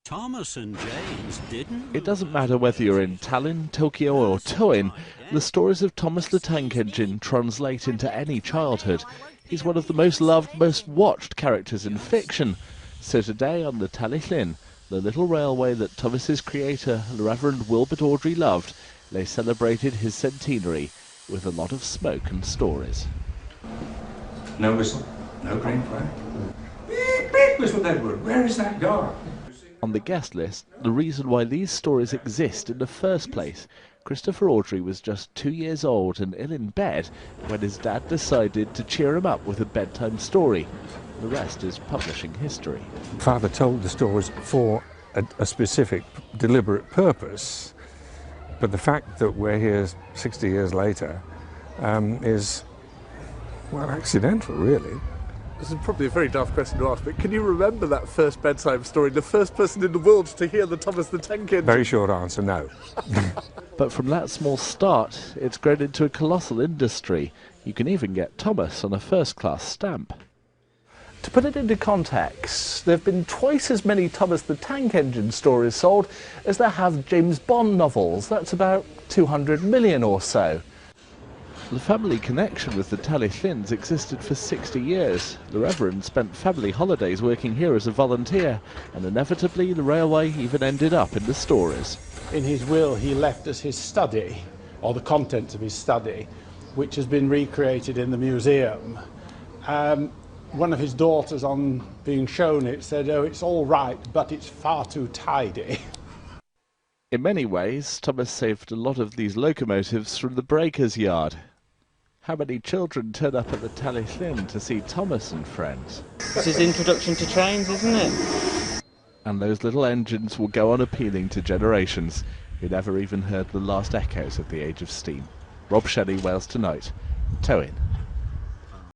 Thomas and James didn't. It doesn't matter whether you're in Tallinn, Tokyo or Tallinn, the stories of Thomas the Tank Engine translate into any childhood. He's one of the most loved, most watched characters in fiction. So today on the Talyllyn, the little railway that Thomas's creator, the Reverend Wilbert Awdry, loved, they celebrated his centenary with a lot of smoke and stories. No whistle, no green flag. Beep, beep, whistle Edward, where is that guard? On the guest list, the reason why these stories exist in the first place. Christopher Awdry was just 2 years old and ill in bed when his dad decided to cheer him up with a bedtime story. The rest is publishing history. Father told the stories for a specific, deliberate purpose, but the fact that we're here 60 years later is, well, accidental, really. This is probably a very daft question to ask, but can you remember that first bedtime story, the first person in the world to hear the Thomas the Tank Engine? Very short answer, no. But from that small start, it's grown into a colossal industry. You can even get Thomas on a first-class stamp. To put it into context, there have been twice as many Thomas the Tank Engine stories sold as there have James Bond novels. That's about 200 million or so. The family connection with the Talyllyn's existed for 60 years. The Reverend spent family holidays working here as a volunteer, and inevitably the railway even ended up in the stories. In his will he left us his study, or the contents of his study, which has been recreated in the museum. One of his daughters, on being shown it, said, "Oh, it's all right, but it's far too tidy." In many ways, Thomas saved a lot of these locomotives from the breaker's yard. How many children turn up at the Talyllyn to see Thomas and friends? This is introduction to trains, isn't it? And those little engines will go on appealing to generations who never even heard the last echoes of the age of steam. Rob Shelley, Wales Tonight, Towyn.